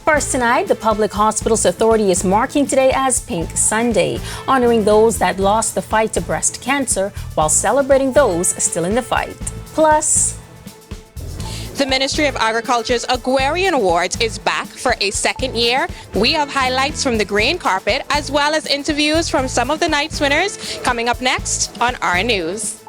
First tonight, the Public Hospitals Authority is marking today as Pink Sunday, honoring those that lost the fight to breast cancer while celebrating those still in the fight. Plus, the Ministry of Agriculture's Agrarian Awards is back for a second year. We have highlights from the green carpet as well as interviews from some of the night's winners coming up next on Our News.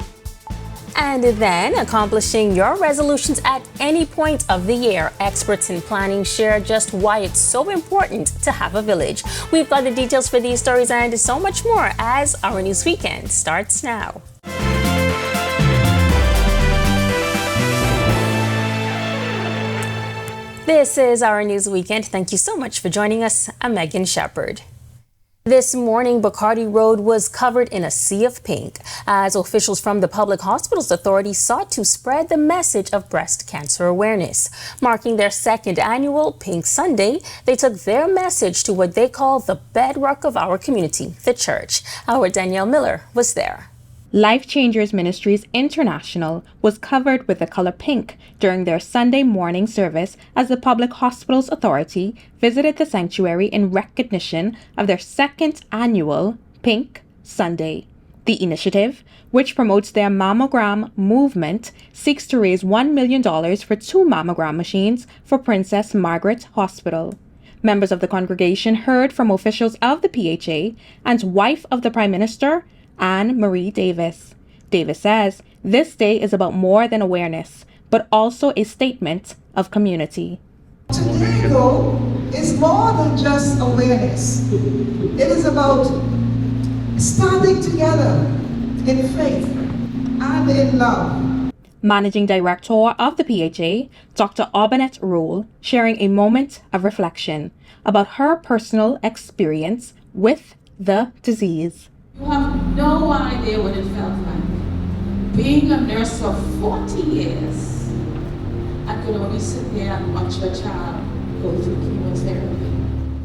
And then, accomplishing your resolutions at any point of the year. Experts in planning share just why it's so important to have a village. We've got the details for these stories and so much more as Our News Weekend starts now. This is Our News Weekend. Thank you so much for joining us. I'm Megan Shepard. This morning, Bacardi Road was covered in a sea of pink as officials from the Public Hospitals Authority sought to spread the message of breast cancer awareness. Marking their second annual Pink Sunday, they took their message to what they call the bedrock of our community, the church. Our Danielle Miller was there. Life Changers Ministries International was covered with the color pink during their Sunday morning service as the Public Hospitals Authority visited the sanctuary in recognition of their second annual Pink Sunday. The initiative, which promotes their mammogram movement, seeks to raise $1 million for 2 mammogram machines for Princess Margaret Hospital. Members of the congregation heard from officials of the PHA and wife of the Prime Minister, Anne Marie Davis. Davis says this day is about more than awareness, but also a statement of community. Today, though, is more than just awareness. It is about standing together in faith and in love. Managing Director of the PHA, Dr. Aubanette Rule, sharing a moment of reflection about her personal experience with the disease. You have no idea what it felt like. Being a nurse for 40 years, I could only sit there and watch a child go through chemotherapy.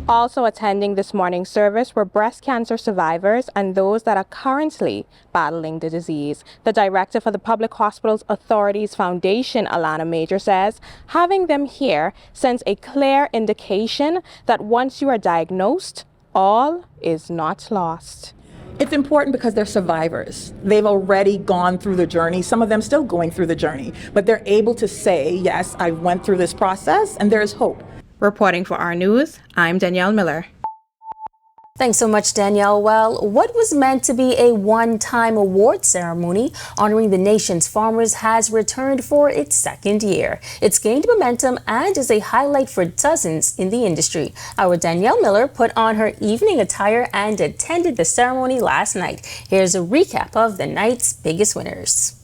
Also attending this morning's service were breast cancer survivors and those that are currently battling the disease. The director for the Public Hospitals Authority's Foundation, Alana Major, says having them here sends a clear indication that once you are diagnosed, all is not lost. It's important because they're survivors. They've already gone through the journey, some of them still going through the journey, but they're able to say, yes, I went through this process and there is hope. Reporting for Our News, I'm Danielle Miller. Thanks so much, Danielle. Well, what was meant to be a one-time award ceremony honoring the nation's farmers has returned for its second year. It's gained momentum and is a highlight for dozens in the industry. Our Danielle Miller put on her evening attire and attended the ceremony last night. Here's a recap of the night's biggest winners.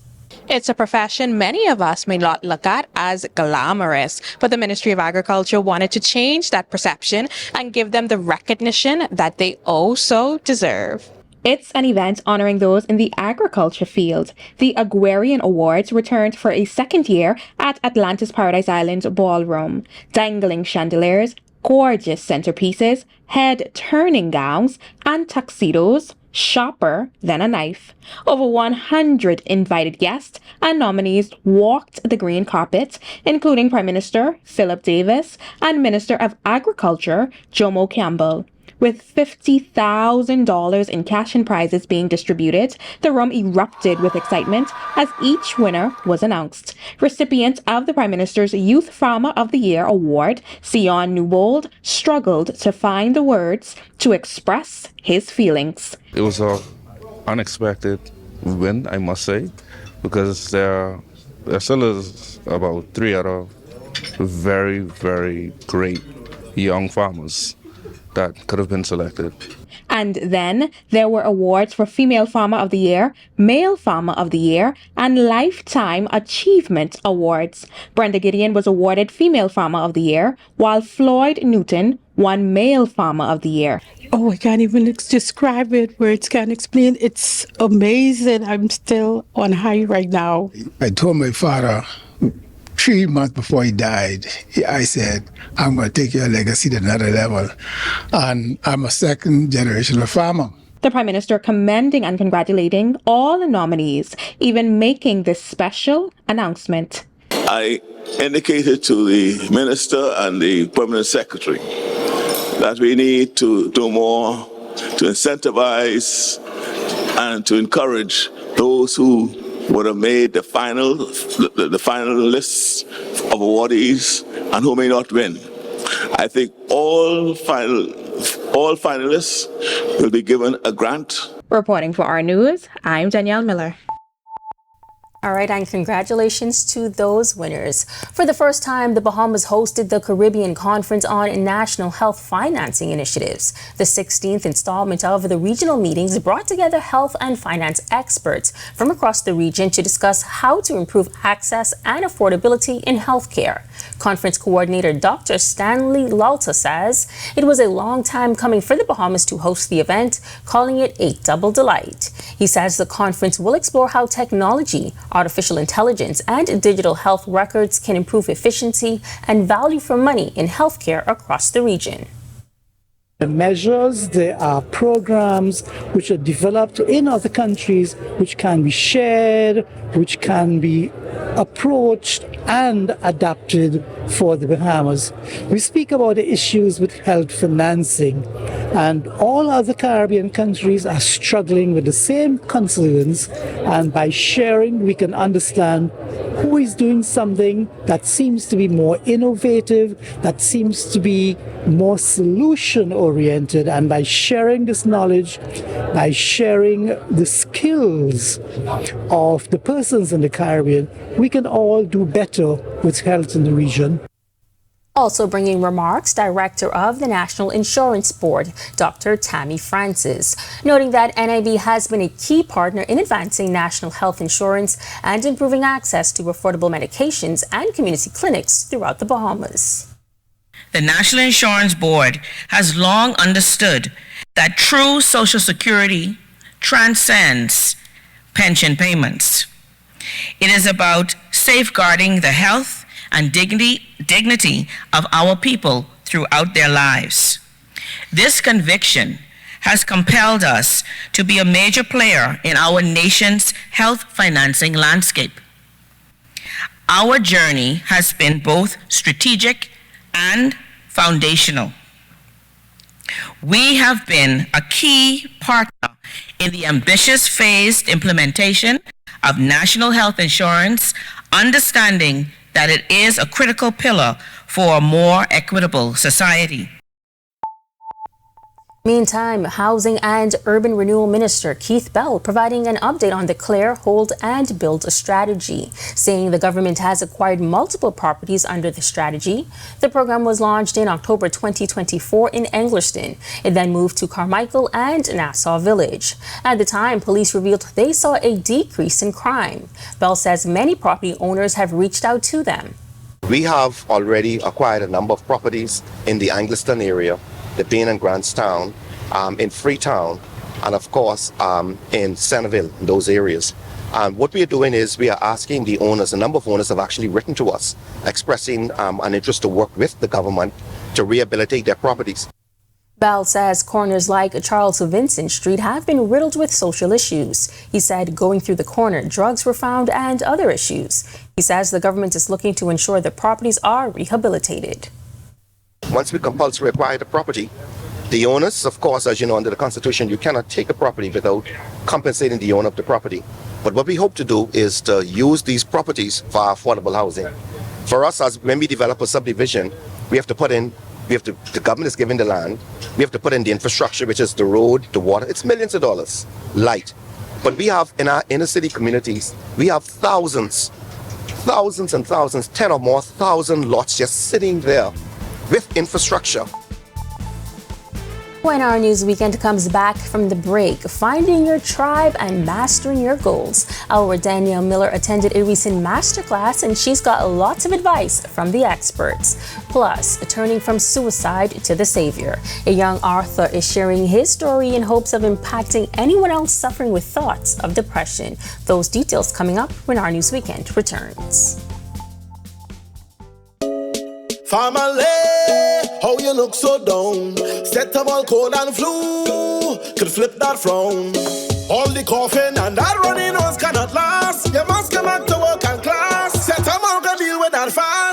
It's a profession many of us may not look at as glamorous, but the Ministry of Agriculture wanted to change that perception and give them the recognition that they also deserve. It's an event honoring those in the agriculture field. The Agrarian Awards returned for a second year at Atlantis Paradise Island Ballroom. Dangling chandeliers, gorgeous centerpieces, head-turning gowns, and tuxedos. Sharper than a knife. Over 100 invited guests and nominees walked the green carpet, including Prime Minister Philip Davis and Minister of Agriculture Jomo Campbell. With $50,000 in cash and prizes being distributed, the room erupted with excitement as each winner was announced. Recipient of the Prime Minister's Youth Farmer of the Year Award, Sion Newbold, struggled to find the words to express his feelings. It was an unexpected win, I must say, because there still is about 3 other very, very great young farmers that could have been selected. And then there were awards for Female Farmer of the Year, Male Farmer of the Year, and Lifetime Achievement Awards. Brenda Gideon was awarded Female Farmer of the Year, while Floyd Newton won Male Farmer of the Year. Oh, I can't even describe it. Words can't explain. It's amazing. I'm still on high right now. I told my father 3 months before he died, I said, I'm going to take your legacy to another level. And I'm a second generation farmer. The Prime Minister commending and congratulating all nominees, even making this special announcement. I indicated to the minister and the permanent secretary that we need to do more to incentivize and to encourage those who would have made the final lists of awardees and who may not win. I think all finalists will be given a grant. Reporting for our news, I'm Danielle Miller. All right, and congratulations to those winners. For the first time, the Bahamas hosted the Caribbean Conference on National Health Financing Initiatives. The 16th installment of the regional meetings brought together health and finance experts from across the region to discuss how to improve access and affordability in healthcare. Conference coordinator Dr. Stanley Lalta says it was a long time coming for the Bahamas to host the event, calling it a double delight. He says the conference will explore how technology, artificial intelligence, and digital health records can improve efficiency and value for money in healthcare across the region. The measures, there are programs which are developed in other countries which can be shared, which can be approached and adapted for the Bahamas. We speak about the issues with health financing, and all other Caribbean countries are struggling with the same concerns, and by sharing we can understand who is doing something that seems to be more innovative, that seems to be more solution oriented, and by sharing this knowledge, by sharing the skills of the persons in the Caribbean, we can all do better with health in the region. Also bringing remarks, Director of the National Insurance Board, Dr. Tammy Francis, noting that NIB has been a key partner in advancing national health insurance and improving access to affordable medications and community clinics throughout the Bahamas. The National Insurance Board has long understood that true Social Security transcends pension payments. It is about safeguarding the health and dignity of our people throughout their lives. This conviction has compelled us to be a major player in our nation's health financing landscape. Our journey has been both strategic and foundational. We have been a key partner in the ambitious phased implementation of national health insurance, understanding that it is a critical pillar for a more equitable society. Meantime, Housing and Urban Renewal Minister Keith Bell providing an update on the Clear, Hold and Build strategy, saying the government has acquired multiple properties under the strategy. The program was launched in October 2024 in Englerston. It then moved to Carmichael and Nassau Village. At the time, police revealed they saw a decrease in crime. Bell says many property owners have reached out to them. We have already acquired a number of properties in the Englerston area, the Bain and Grantstown, in Freetown, and of course in Centerville, those areas. What we are doing is we are asking the owners, a number of owners have actually written to us expressing an interest to work with the government to rehabilitate their properties. Bell says corners like Charles Vincent Street have been riddled with social issues. He said going through the corner, drugs were found and other issues. He says the government is looking to ensure the properties are rehabilitated. Once we compulsory acquire the property, the owners, of course, as you know, under the Constitution, you cannot take a property without compensating the owner of the property. But what we hope to do is to use these properties for affordable housing. For us, as when we develop a subdivision, we have to put in, the government is giving the land, we have to put in the infrastructure, which is the road, the water. It's millions of dollars, light. But we have, in our inner city communities, we have thousands and thousands, 10 or more thousand lots just sitting there with infrastructure. When our news weekend comes back from the break, finding your tribe and mastering your goals. Our Danielle Miller attended a recent masterclass and she's got lots of advice from the experts. Plus, turning from suicide to the savior. A young Arthur is sharing his story in hopes of impacting anyone else suffering with thoughts of depression. Those details coming up when our news weekend returns. Family, how you look so down? Set up all cold and flu, could flip that frown. All the coughing and that running nose cannot last. You must come back to work and class. Set up all deal with that fast.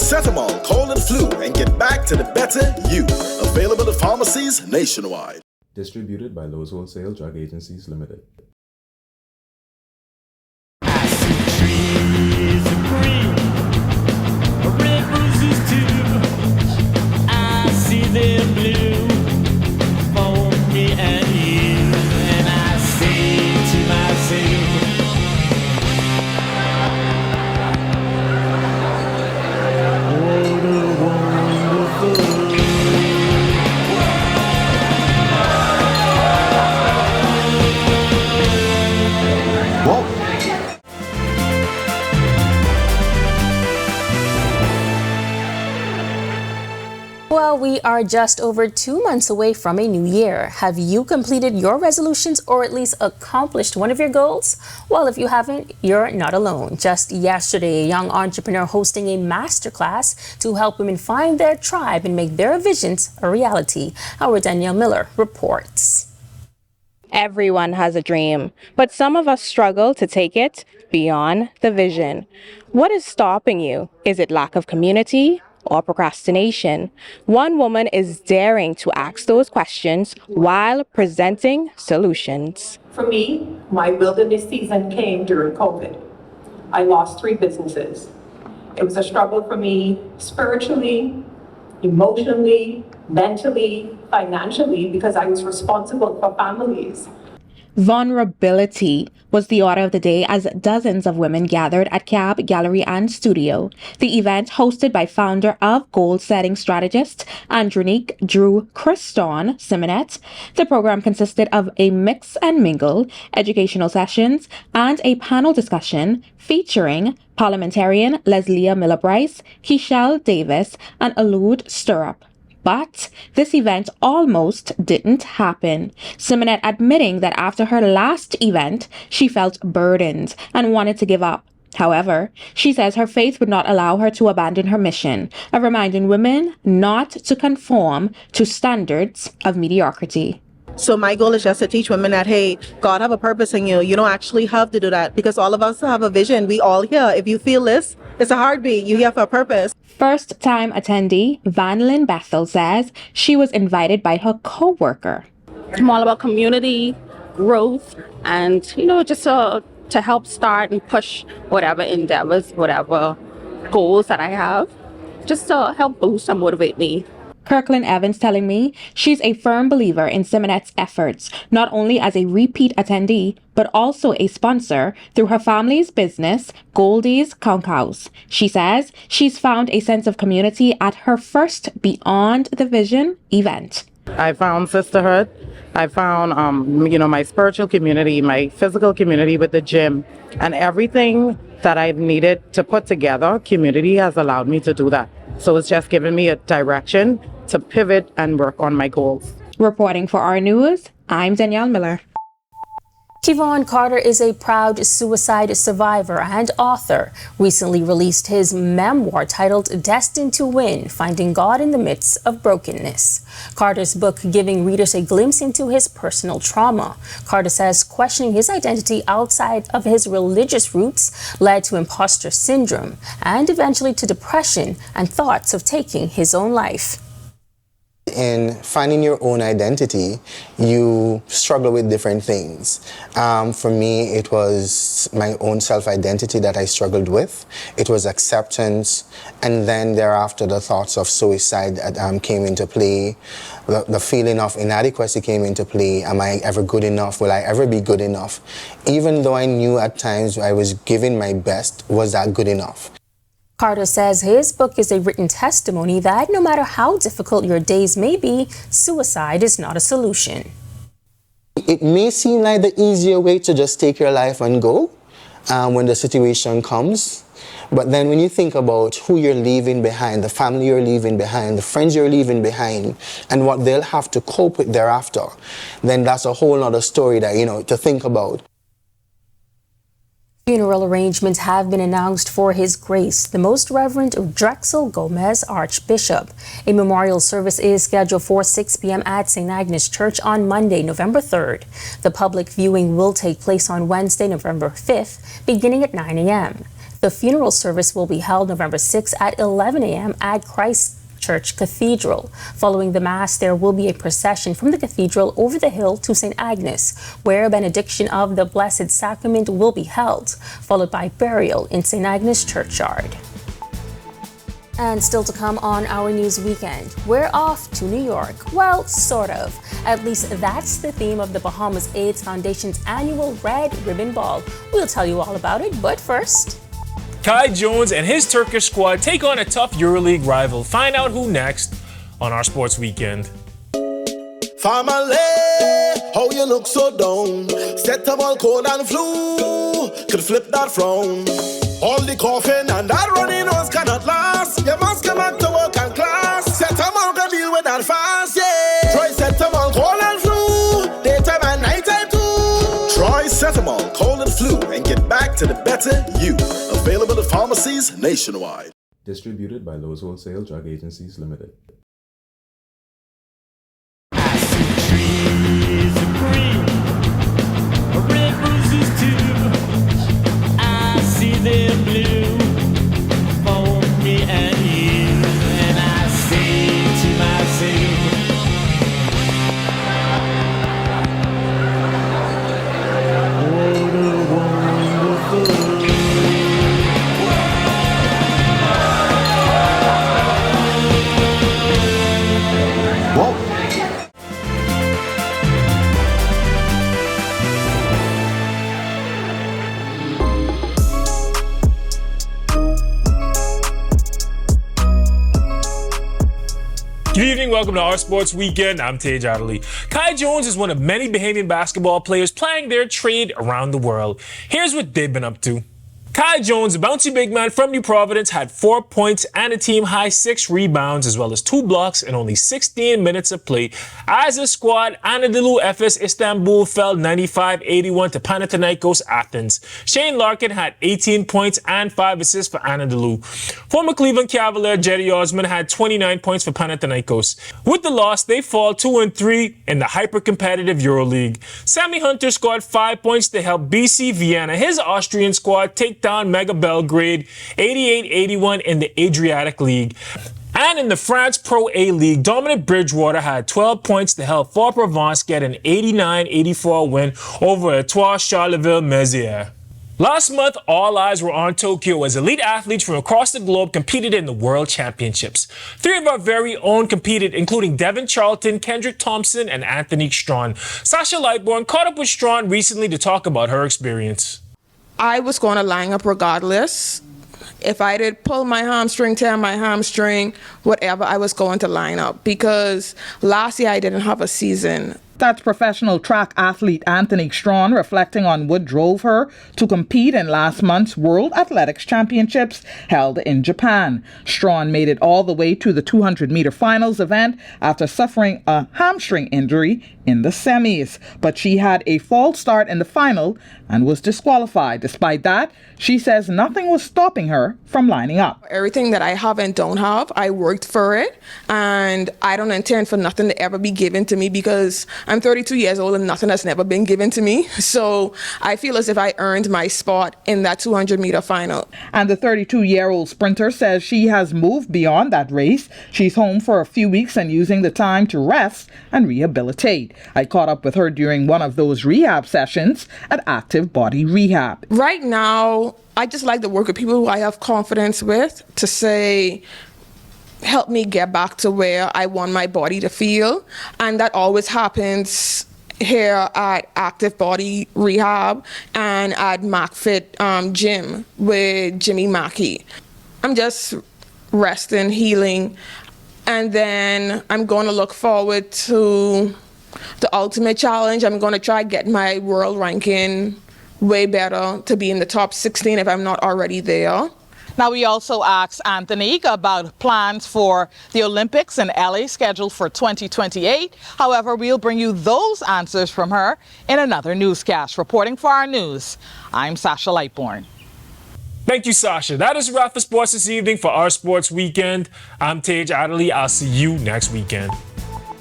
paracetamol, cold and flu, and get back to the better you. Available at pharmacies nationwide. Distributed by Lowe's Wholesale Drug Agencies Limited. Well, we are just over 2 months away from a new year. Have you completed your resolutions or at least accomplished one of your goals? Well, if you haven't, you're not alone. Just yesterday, a young entrepreneur hosting a masterclass to help women find their tribe and make their visions a reality. Our Danielle Miller reports. Everyone has a dream, but some of us struggle to take it beyond the vision. What is stopping you? Is it lack of community or procrastination? One woman is daring to ask those questions while presenting solutions. For me, my wilderness season came during COVID. I lost 3 businesses. It was a struggle for me spiritually, emotionally, mentally, financially, because I was responsible for families. Vulnerability was the order of the day as dozens of women gathered at Cab Gallery and Studio. The event, hosted by founder of goal-setting strategist Andronique Drew Christon Simonet. The program consisted of a mix and mingle, educational sessions, and a panel discussion featuring parliamentarian Leslia Miller-Bryce, Keshel Davis, and Alud Stirrup. But this event almost didn't happen. Simonet admitting that after her last event, she felt burdened and wanted to give up. However, she says her faith would not allow her to abandon her mission of reminding women not to conform to standards of mediocrity. So my goal is just to teach women that, hey, God have a purpose in you. You don't actually have to do that because all of us have a vision. We all here. If you feel this, it's a heartbeat. You're here for a purpose. First-time attendee Vanlyn Bethel says she was invited by her co-worker. I'm all about community, growth, and, just to help start and push whatever endeavors, whatever goals that I have, just to help boost and motivate me. Kirkland Evans telling me she's a firm believer in Simonet's efforts, not only as a repeat attendee, but also a sponsor through her family's business, Goldie's Concouse. She says she's found a sense of community at her first Beyond the Vision event. I found sisterhood. I found, my spiritual community, my physical community with the gym, and everything that I needed to put together. Community has allowed me to do that. So it's just given me a direction to pivot and work on my goals. Reporting for Our News, I'm Danielle Miller. Kevon Carter is a proud suicide survivor and author. Recently released his memoir titled Destined to Win, Finding God in the Midst of Brokenness. Carter's book giving readers a glimpse into his personal trauma. Carter says questioning his identity outside of his religious roots led to imposter syndrome and eventually to depression and thoughts of taking his own life. In finding your own identity, you struggle with different things. For me, it was my own self-identity that I struggled with. It was acceptance, and then thereafter the thoughts of suicide came into play. The feeling of inadequacy came into play. Am I ever good enough? Will I ever be good enough? Even though I knew at times I was giving my best, was that good enough? Carter says his book is a written testimony that no matter how difficult your days may be, suicide is not a solution. It may seem like the easier way to just take your life and go when the situation comes. But then when you think about who you're leaving behind, the family you're leaving behind, the friends you're leaving behind, and what they'll have to cope with thereafter, then that's a whole other story that, to think about. Funeral arrangements have been announced for His Grace, the Most Reverend Drexel Gomez, Archbishop. A memorial service is scheduled for 6 p.m. at St. Agnes Church on Monday, November 3rd. The public viewing will take place on Wednesday, November 5th, beginning at 9 a.m. The funeral service will be held November 6 at 11 a.m. at Christchurch Cathedral. Following the Mass, there will be a procession from the cathedral over the hill to St. Agnes, where a benediction of the Blessed Sacrament will be held, followed by burial in St. Agnes Churchyard. And still to come on Our News Weekend, we're off to New York. Well, sort of. At least that's the theme of the Bahamas AIDS Foundation's annual Red Ribbon Ball. We'll tell you all about it, but first... Kai Jones and his Turkish squad take on a tough EuroLeague rival. Find out who next on our Sports Weekend. Family, how you look so down? Set up all cold and flu, could flip that frown. All the coughing and that running nose cannot last. You must come back to work and class. Set them all to deal with that fast, yeah. Try set them all cold and flu, daytime and nighttime too. Try set them all cold and flu and get back to the better you. Available at pharmacies nationwide. Distributed by Lowe's Wholesale Drug Agencies Limited. They're blue for me and you, and I say to myself, what a wonderful Good evening, welcome to our Sports Weekend. I'm Tej Adderley. Kai Jones is one of many Bahamian basketball players playing their trade around the world. Here's what they've been up to. Kai Jones, a bouncy big man from New Providence, had 4 points and a team-high 6 rebounds, as well as 2 blocks in only 16 minutes of play. As a squad, Anadolu Efes Istanbul fell 95-81 to Panathinaikos Athens. Shane Larkin had 18 points and 5 assists for Anadolu. Former Cleveland Cavalier Jerry Osman had 29 points for Panathinaikos. With the loss, they fall 2-3 in the hyper-competitive EuroLeague. Sammy Hunter scored 5 points to help BC Vienna, his Austrian squad, take down Mega Belgrade 88-81 in the Adriatic League. And in the France Pro A League, Dominic Bridgewater had 12 points to help Fort-Provence get an 89-84 win over Etoile Charleville-Mézières. Last month, all eyes were on Tokyo as elite athletes from across the globe competed in the World Championships. 3 of our very own competed, including Devin Charlton, Kendrick Thompson, and Anthony Strawn. Sasha Lightborn caught up with Strawn recently to talk about her experience. I was going to line up regardless. If I did pull my hamstring, tear my hamstring, whatever, I was going to line up because last year I didn't have a season. That's professional track athlete Anthony Strawn reflecting on what drove her to compete in last month's World Athletics Championships held in Japan. Strawn made it all the way to the 200-meter finals event after suffering a hamstring injury in the semis. But she had a false start in the final and was disqualified. Despite that, she says nothing was stopping her from lining up. Everything that I have and don't have, I worked for it, and I don't intend for nothing to ever be given to me because I'm 32 years old and nothing has never been given to me. So I feel as if I earned my spot in that 200-meter final. And the 32-year-old sprinter says she has moved beyond that race. She's home for a few weeks and using the time to rest and rehabilitate. I caught up with her during one of those rehab sessions at Active Body Rehab. Right now, I just like to work with people who I have confidence with to say, help me get back to where I want my body to feel. And that always happens here at Active Body Rehab and at MacFit Gym with Jimmy Mackey. I'm just resting, healing, and then I'm going to look forward to the ultimate challenge. I'm going to try to get my world ranking way better to be in the top 16 if I'm not already there. Now, we also asked Anthony about plans for the Olympics in LA scheduled for 2028. However, we'll bring you those answers from her in another newscast. Reporting for our news, I'm Sasha Lightborn. Thank you, Sasha. That is a wrap for sports this evening for our Sports Weekend. I'm Tej Adderley. I'll see you next weekend.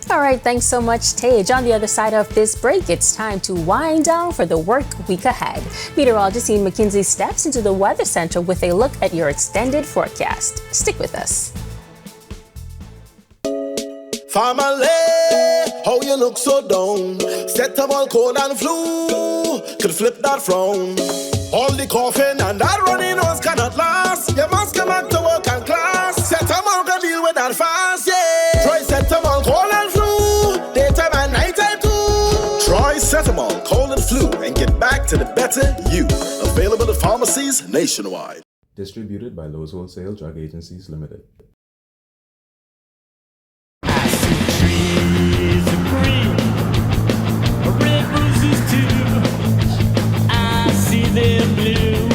All right, thanks so much, Tage. On the other side of this break, it's time to wind down for the work week ahead. Meteorologist Ian McKinsey steps into the Weather Center with a look at your extended forecast. Stick with us. Family, how you look so down? Set up all cold and flu, could flip that frown. All the coughing and that runny nose cannot last. You must come back to work and class. Set up all can deal with that fast, yeah. Try set up all cold and flu, daytime and nighttime too. Try Cetamol, cold and flu, and get back to the better you. Available at pharmacies nationwide. Distributed by Lowe's Wholesale Drug Agencies Limited. They're blue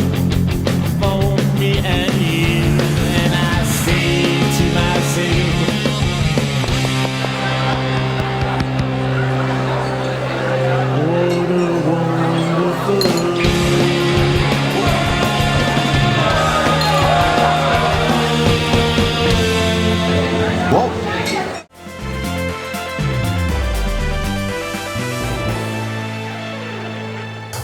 for me and you, and I say to myself, what a wonderful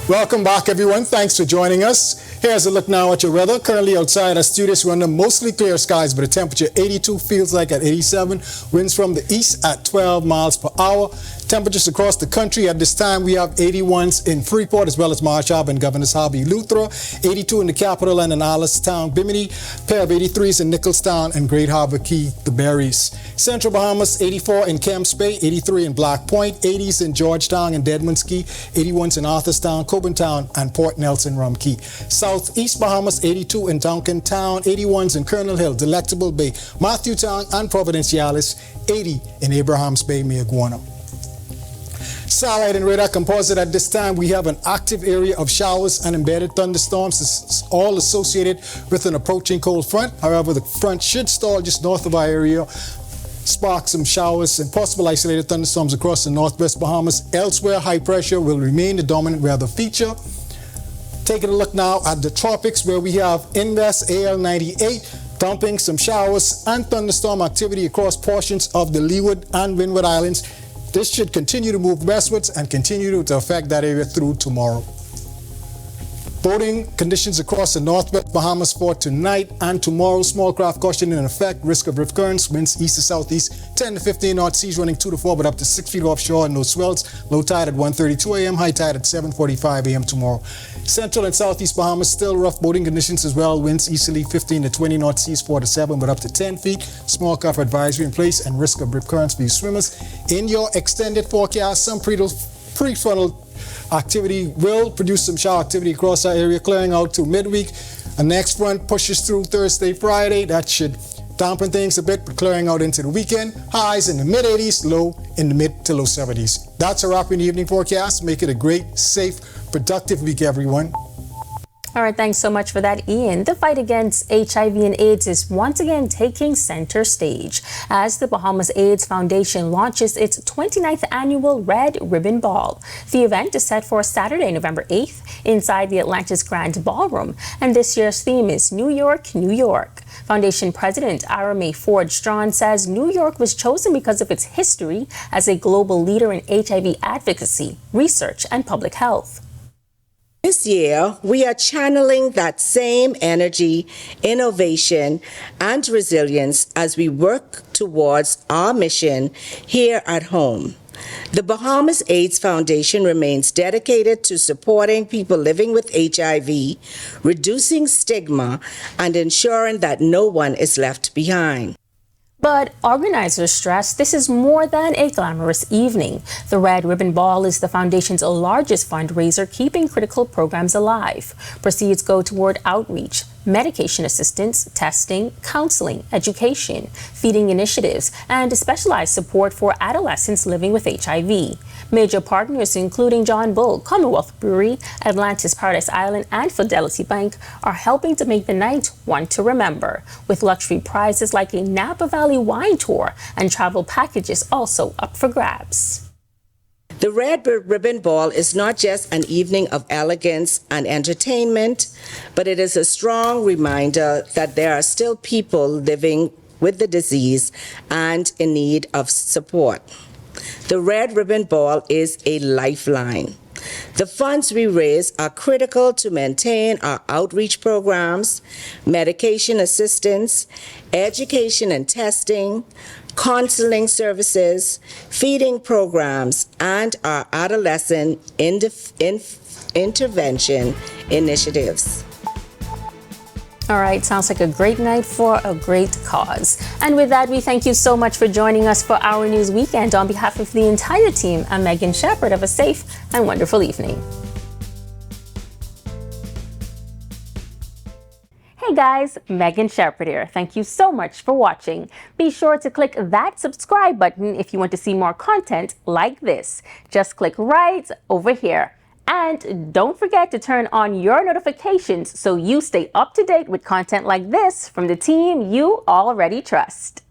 Welcome back, everyone. Thanks for joining us. Here's a look now at your weather. Currently outside our studios, we're under mostly clear skies, but the temperature 82 feels like at 87. Winds from the east at 12 miles per hour. Temperatures across the country at this time, we have 81s in Freeport as well as Marsh Harbor and Governor's Harbor, Eleuthera, 82 in the capital and in Allenstown, Bimini, pair of 83s in Nicholstown and Great Harbor Key, the Berries. Central Bahamas, 84 in Camps Bay, 83 in Black Point, 80s in Georgetown and Deadman's Key, 81s in Arthurstown, Coburntown and Port Nelson, Rum Key. Southeast Bahamas, 82 in Duncan Town, 81s in Colonel Hill, Delectable Bay, Matthewtown and Providenciales, 80 in Abrahams Bay, Mayaguana. Satellite and radar composite at this time, we have an active area of showers and embedded thunderstorms. This is all associated with an approaching cold front. However, the front should stall just north of our area, spark some showers and possible isolated thunderstorms across the northwest Bahamas. Elsewhere, high pressure will remain the dominant weather feature. Taking a look now at the tropics, where we have Inwest AL98 dumping some showers and thunderstorm activity across portions of the Leeward and Windward Islands. This should continue to move westwards and continue to affect that area through tomorrow. Boating conditions across the northwest Bahamas for tonight and tomorrow. Small craft caution in effect. Risk of rift currents. Winds east to southeast 10 to 15 knot. Seas running 2 to 4 but up to 6 feet offshore. No swells. Low tide at 1:32 a.m. High tide at 7:45 a.m. tomorrow. Central and southeast Bahamas still rough boating conditions as well. Winds easterly 15 to 20 knot. Seas 4 to 7 but up to 10 feet. Small craft advisory in place and risk of rift currents for you swimmers. In your extended forecast, some prefrontal activity will produce some shower activity across our area, clearing out to midweek. A next front pushes through Thursday, Friday. That should dampen things a bit, but clearing out into the weekend. Highs in the mid-80s, low in the mid to low 70s. That's a wrap in the evening forecast. Make it a great, safe, productive week, everyone. All right, thanks so much for that, Ian. The fight against HIV and AIDS is once again taking center stage as the Bahamas AIDS Foundation launches its 29th annual Red Ribbon Ball. The event is set for Saturday, November 8th inside the Atlantis Grand Ballroom, and this year's theme is New York, New York. Foundation President Ira Mae Ford Strawn says New York was chosen because of its history as a global leader in HIV advocacy, research, and public health. This year, we are channeling that same energy, innovation, and resilience as we work towards our mission here at home. The Bahamas AIDS Foundation remains dedicated to supporting people living with HIV, reducing stigma, and ensuring that no one is left behind. But organizers stress this is more than a glamorous evening. The Red Ribbon Ball is the foundation's largest fundraiser, keeping critical programs alive. Proceeds go toward outreach, medication assistance, testing, counseling, education, feeding initiatives, and specialized support for adolescents living with HIV. Major partners, including John Bull, Commonwealth Brewery, Atlantis Paradise Island, and Fidelity Bank, are helping to make the night one to remember, with luxury prizes like a Napa Valley wine tour and travel packages also up for grabs. The Red Ribbon Ball is not just an evening of elegance and entertainment, but it is a strong reminder that there are still people living with the disease and in need of support. The Red Ribbon Ball is a lifeline. The funds we raise are critical to maintain our outreach programs, medication assistance, education and testing, counseling services, feeding programs, and our adolescent intervention initiatives. All right, sounds like a great night for a great cause. And with that, we thank you so much for joining us for Our News Weekend. On behalf of the entire team, I'm Megan Shepherd. Have a safe and wonderful evening. Hey guys, Megan Shepherd here. Thank you so much for watching. Be sure to click that subscribe button if you want to see more content like this. Just click right over here. And don't forget to turn on your notifications so you stay up to date with content like this from the team you already trust.